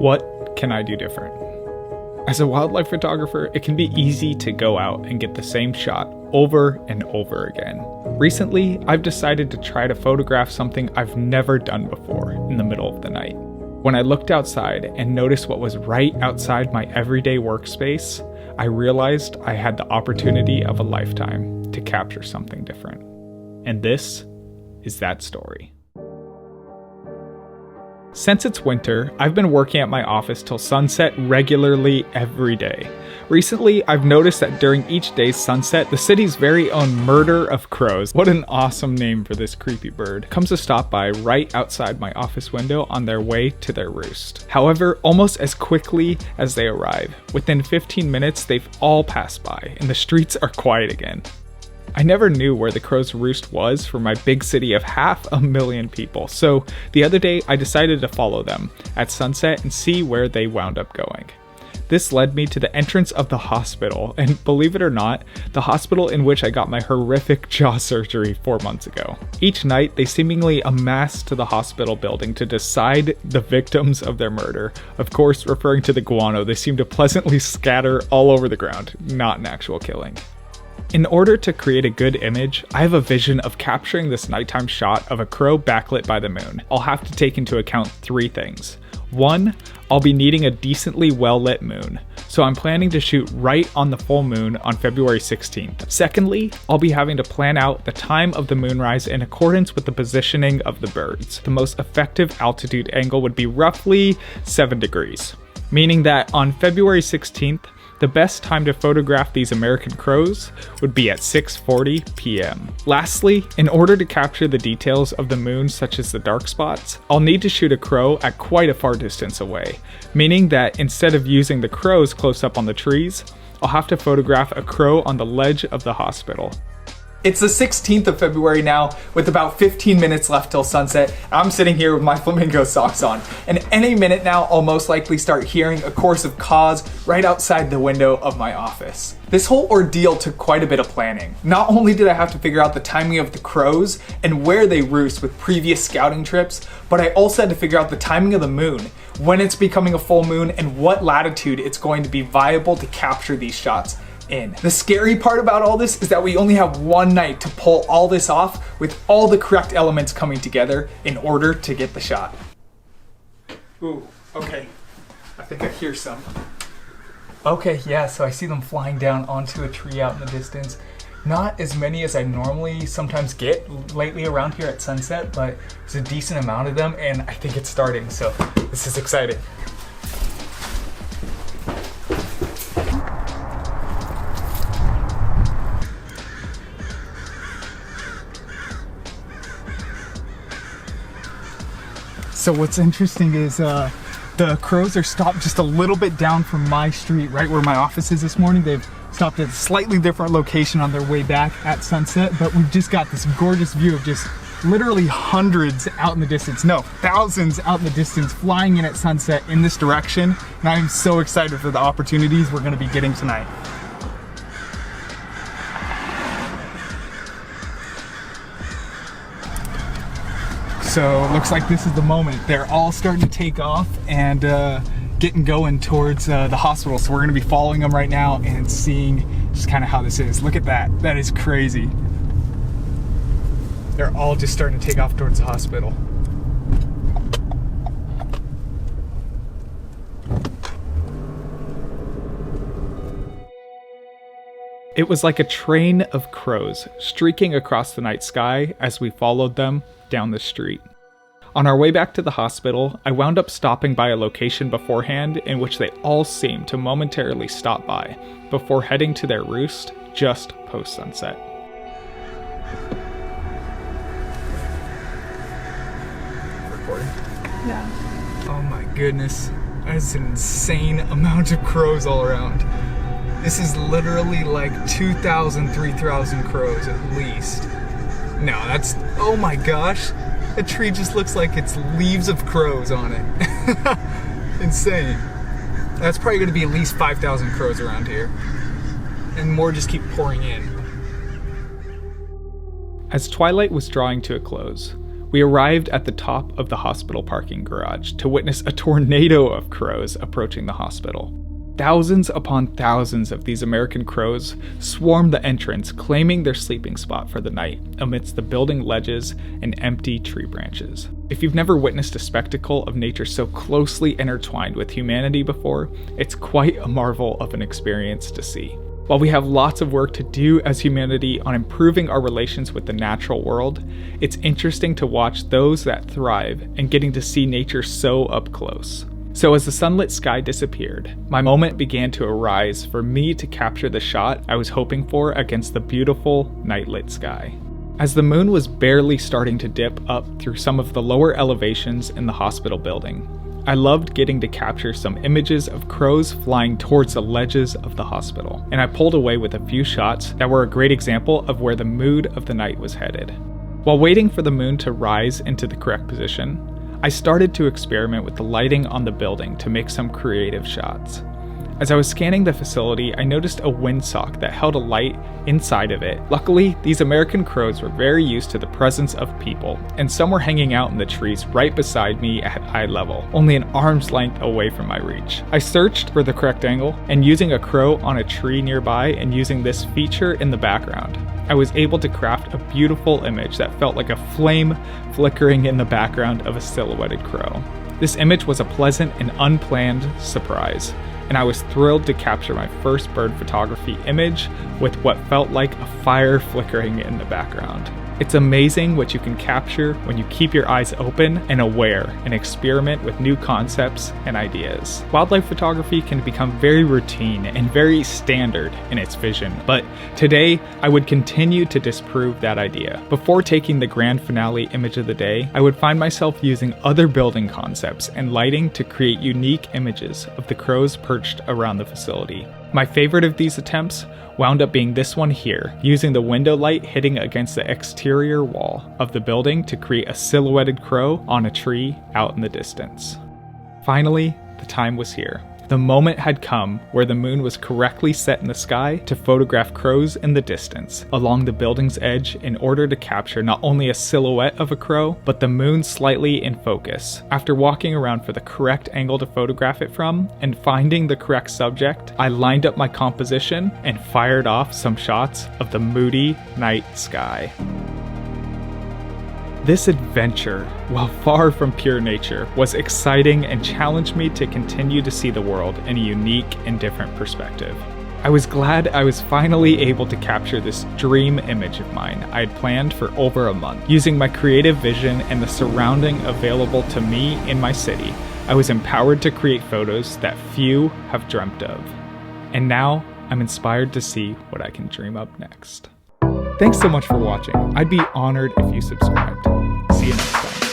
What can I do different? As a wildlife photographer, it can be easy to go out and get the same shot over and over again. Recently, I've decided to try to photograph something I've never done before in the middle of the night. When I looked outside and noticed what was right outside my everyday workspace, I realized I had the opportunity of a lifetime to capture something different. And this is that story. Since it's winter, I've been working at my office till sunset regularly every day. Recently, I've noticed that during each day's sunset, the city's very own murder of crows, what an awesome name for this creepy bird, comes to stop by right outside my office window on their way to their roost. However, almost as quickly as they arrive, within 15 minutes, they've all passed by and the streets are quiet again. I never knew where the crow's roost was for my big city of 500,000 people, so the other day I decided to follow them at sunset and see where they wound up going. This led me to the entrance of the hospital, and believe it or not, the hospital in which I got my horrific jaw surgery 4 months ago. Each night, they seemingly amass to the hospital building to decide the victims of their murder. Of course, referring to the guano, they seem to pleasantly scatter all over the ground, not an actual killing. In order to create a good image, I have a vision of capturing this nighttime shot of a crow backlit by the moon. I'll have to take into account 3 things. 1, I'll be needing a decently well-lit moon, so I'm planning to shoot right on the full moon on February 16th. Secondly, I'll be having to plan out the time of the moonrise in accordance with the positioning of the birds. The most effective altitude angle would be roughly 7 degrees, meaning that on February 16th, the best time to photograph these American crows would be at 6:40 p.m. Lastly, in order to capture the details of the moon such as the dark spots, I'll need to shoot a crow at quite a far distance away, meaning that instead of using the crows close up on the trees, I'll have to photograph a crow on the ledge of the hospital. It's the 16th of February now, with about 15 minutes left till sunset. I'm sitting here with my flamingo socks on, and any minute now I'll most likely start hearing a chorus of caws right outside the window of my office. This whole ordeal took quite a bit of planning. Not only did I have to figure out the timing of the crows and where they roost with previous scouting trips, but I also had to figure out the timing of the moon, when it's becoming a full moon, and what latitude it's going to be viable to capture these shots in. The scary part about all this is that we only have one night to pull all this off with all the correct elements coming together in order to get the shot. Ooh, okay. I think I hear some. Okay, yeah, so I see them flying down onto a tree out in the distance. Not as many as I normally sometimes get lately around here at sunset, but there's a decent amount of them and I think it's starting, so this is exciting. So what's interesting is the crows are stopped just a little bit down from my street, right where my office is this morning. They've stopped at a slightly different location on their way back at sunset, but we've just got this gorgeous view of just literally hundreds out in the distance, no, thousands out in the distance flying in at sunset in this direction. And I'm so excited for the opportunities we're gonna be getting tonight. So it looks like this is the moment. They're all starting to take off and getting going towards the hospital. So we're gonna be following them right now and seeing just kind of how this is. Look at that, that is crazy. They're all just starting to take off towards the hospital. It was like a train of crows streaking across the night sky as we followed them down the street. On our way back to the hospital, I wound up stopping by a location beforehand in which they all seemed to momentarily stop by before heading to their roost just post-sunset. Recording? Yeah. Oh my goodness, that's an insane amount of crows all around. This is literally like 2,000, 3,000 crows at least. No, that's, oh my gosh. The tree just looks like it's leaves of crows on it. Insane. That's probably gonna be at least 5,000 crows around here. And more just keep pouring in. As twilight was drawing to a close, We arrived at the top of the hospital parking garage to witness a tornado of crows approaching the hospital. Thousands upon thousands of these American crows swarmed the entrance, claiming their sleeping spot for the night amidst the building ledges and empty tree branches. If you've never witnessed a spectacle of nature so closely intertwined with humanity before, it's quite a marvel of an experience to see. While we have lots of work to do as humanity on improving our relations with the natural world, it's interesting to watch those that thrive and getting to see nature so up close. So as the sunlit sky disappeared, my moment began to arise for me to capture the shot I was hoping for against the beautiful nightlit sky. As the moon was barely starting to dip up through some of the lower elevations in the hospital building, I loved getting to capture some images of crows flying towards the ledges of the hospital, and I pulled away with a few shots that were a great example of where the mood of the night was headed. While waiting for the moon to rise into the correct position, I started to experiment with the lighting on the building to make some creative shots. As I was scanning the facility, I noticed a windsock that held a light inside of it. Luckily, these American crows were very used to the presence of people, and some were hanging out in the trees right beside me at eye level, only an arm's length away from my reach. I searched for the correct angle, and using a crow on a tree nearby and using this feature in the background, I was able to craft a beautiful image that felt like a flame flickering in the background of a silhouetted crow. This image was a pleasant and unplanned surprise, and I was thrilled to capture my first bird photography image with what felt like a fire flickering in the background. It's amazing what you can capture when you keep your eyes open and aware and experiment with new concepts and ideas. Wildlife photography can become very routine and very standard in its vision, but today I would continue to disprove that idea. Before taking the grand finale image of the day, I would find myself using other building concepts and lighting to create unique images of the crows perched around the facility. My favorite of these attempts wound up being this one here, using the window light hitting against the exterior wall of the building to create a silhouetted crow on a tree out in the distance. Finally, the time was here. The moment had come where the moon was correctly set in the sky to photograph crows in the distance along the building's edge in order to capture not only a silhouette of a crow, but the moon slightly in focus. After walking around for the correct angle to photograph it from and finding the correct subject, I lined up my composition and fired off some shots of the moody night sky. This adventure, while far from pure nature, was exciting and challenged me to continue to see the world in a unique and different perspective. I was glad I was finally able to capture this dream image of mine I had planned for over a month. Using my creative vision and the surrounding available to me in my city, I was empowered to create photos that few have dreamt of. And now, I'm inspired to see what I can dream up next. Thanks so much for watching. I'd be honored if you subscribed. See you next time.